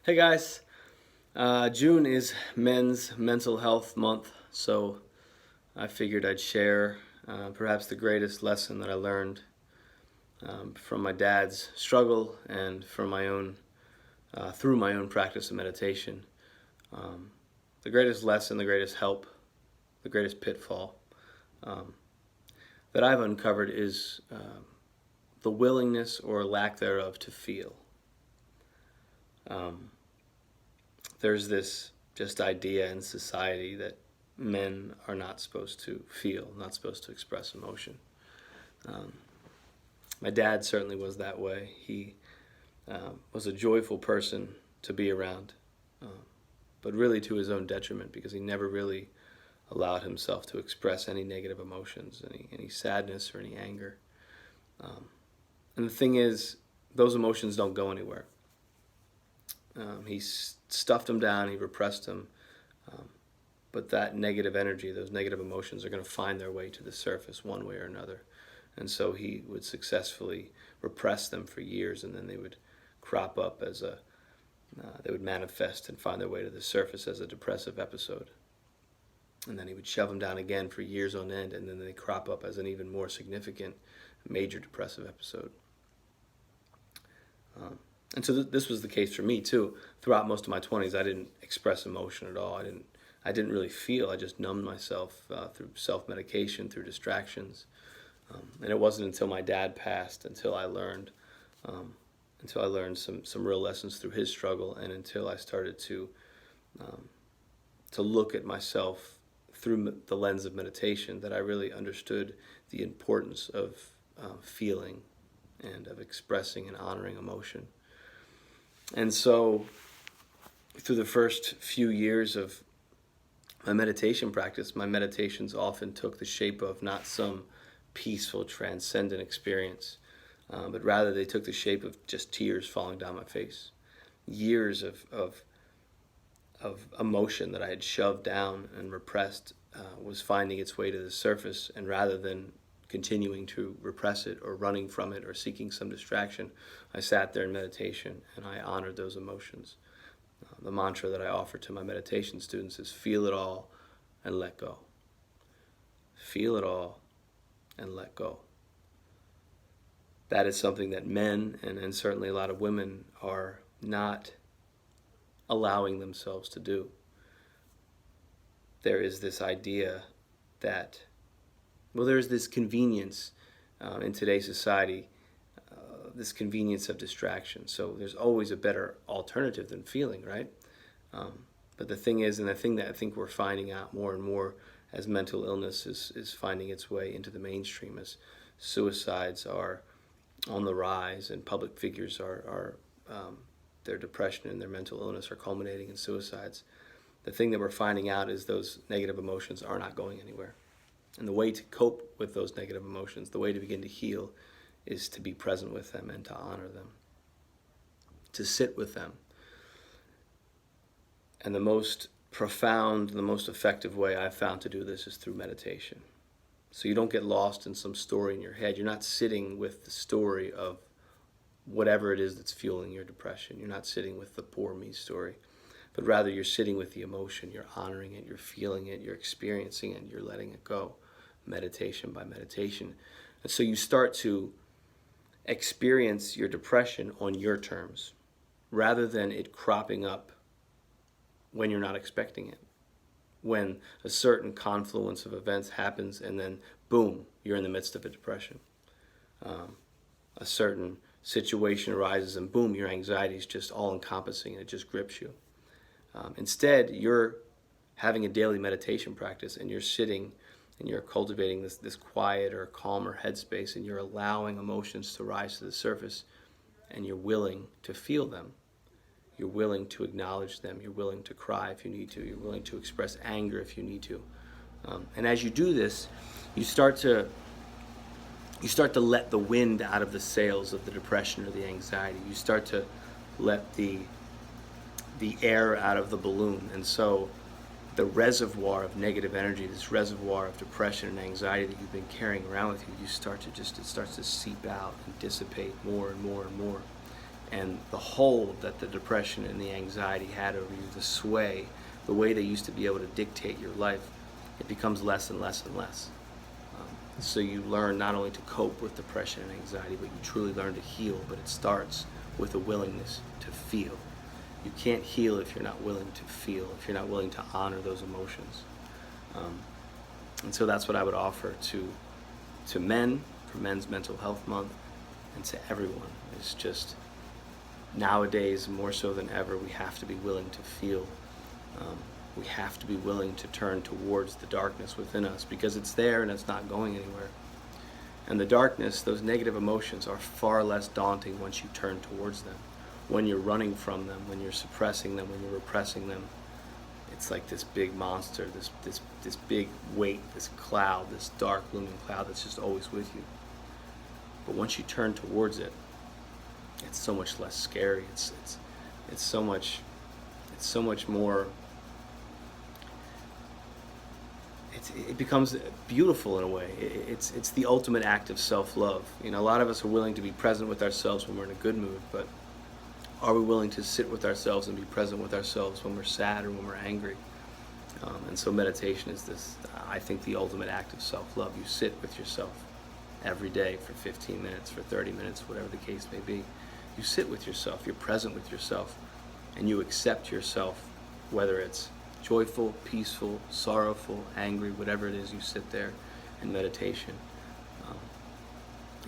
Hey guys, June is Men's Mental Health Month, so I figured I'd share perhaps the greatest lesson that I learned from my dad's struggle and from my own through my own practice of meditation. The greatest lesson, the greatest help, the greatest pitfall um, that I've uncovered is the willingness or lack thereof to feel. Um, there's this just idea in society that men are not supposed to feel, not supposed to express emotion. Um, my dad certainly was that way. He was a joyful person to be around, but really to his own detriment because he never really allowed himself to express any negative emotions, any sadness or any anger. And the thing is, those emotions don't go anywhere. He stuffed them down, he repressed them, but that negative energy, those negative emotions are going to find their way to the surface one way or another. And so he would successfully repress them for years, and then they would crop up they would manifest and find their way to the surface as a depressive episode. And then he would shove them down again for years on end, and then they crop up as an even more significant major depressive episode. And so this was the case for me too. Throughout most of my 20s, I didn't express emotion at all. I didn't really feel. I just numbed myself through self-medication, through distractions. And it wasn't until my dad passed, until I learned some real lessons through his struggle, and until I started to look at myself through the lens of meditation, that I really understood the importance of feeling and of expressing and honoring emotion. And so through the first few years of my meditation practice, my meditations often took the shape of not some peaceful, transcendent experience, but rather they took the shape of just tears falling down my face. Years of emotion that I had shoved down and repressed was finding its way to the surface, and rather than continuing to repress it or running from it or seeking some distraction, I sat there in meditation and I honored those emotions. The mantra that I offer to my meditation students is feel it all and let go. Feel it all and let go. That is something that men and certainly a lot of women are not allowing themselves to do. There is this idea that there's this convenience in today's society, this convenience of distraction. So there's always a better alternative than feeling, right? But the thing is, and the thing that I think we're finding out more and more as mental illness is finding its way into the mainstream, as suicides are on the rise and public figures are their depression and their mental illness are culminating in suicides. The thing that we're finding out is those negative emotions are not going anywhere. And the way to cope with those negative emotions, the way to begin to heal, is to be present with them and to honor them, to sit with them. And the most profound, the most effective way I've found to do this is through meditation. So you don't get lost in some story in your head. You're not sitting with the story of whatever it is that's fueling your depression. You're not sitting with the poor me story, but rather you're sitting with the emotion. You're honoring it, you're feeling it, you're experiencing it, you're letting it go. Meditation by meditation. And so you start to experience your depression on your terms rather than it cropping up when you're not expecting it. When a certain confluence of events happens and then boom, you're in the midst of a depression. A certain situation arises and boom, your anxiety is just all encompassing and it just grips you. Instead, you're having a daily meditation practice and you're sitting and you're cultivating this quiet or calmer headspace, and you're allowing emotions to rise to the surface, and you're willing to feel them. You're willing to acknowledge them. You're willing to cry if you need to. You're willing to express anger if you need to. And as you do this, you start to let the wind out of the sails of the depression or the anxiety. You start to let the air out of the balloon. And so the reservoir of negative energy, this reservoir of depression and anxiety that you've been carrying around with you, it starts to seep out and dissipate more and more and more. and the hold that the depression and the anxiety had over you, the sway, the way they used to be able to dictate your life, it becomes less and less and less. So you learn not only to cope with depression and anxiety, but you truly learn to heal. But it starts with a willingness to feel. You can't heal if you're not willing to feel, if you're not willing to honor those emotions. And so that's what I would offer to men for Men's Mental Health Month, and to everyone. It's just, nowadays, more so than ever, we have to be willing to feel. We have to be willing to turn towards the darkness within us, because it's there and it's not going anywhere. And the darkness, those negative emotions, are far less daunting once you turn towards them. When you're running from them, when you're suppressing them, when you're repressing them, it's like this big monster, this big weight, this cloud, this dark looming cloud that's just always with you. But once you turn towards it, it's so much less scary. It's so much more. It becomes beautiful in a way. It's the ultimate act of self-love. You know, a lot of us are willing to be present with ourselves when we're in a good mood, but are we willing to sit with ourselves and be present with ourselves when we're sad or when we're angry? And so meditation is this, I think, the ultimate act of self-love. You sit with yourself every day for 15 minutes, for 30 minutes, whatever the case may be. You sit with yourself, you're present with yourself, and you accept yourself, whether it's joyful, peaceful, sorrowful, angry, whatever it is. You sit there in meditation,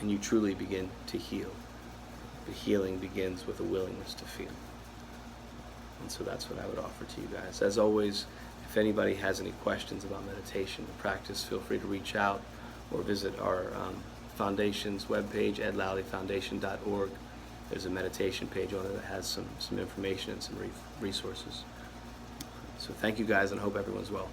and you truly begin to heal. The healing begins with a willingness to feel. And so that's what I would offer to you guys. As always, if anybody has any questions about meditation or practice, feel free to reach out or visit our foundation's webpage, edlowleyfoundation.org. There's a meditation page on it that has some information and some resources. So thank you guys, and I hope everyone's well.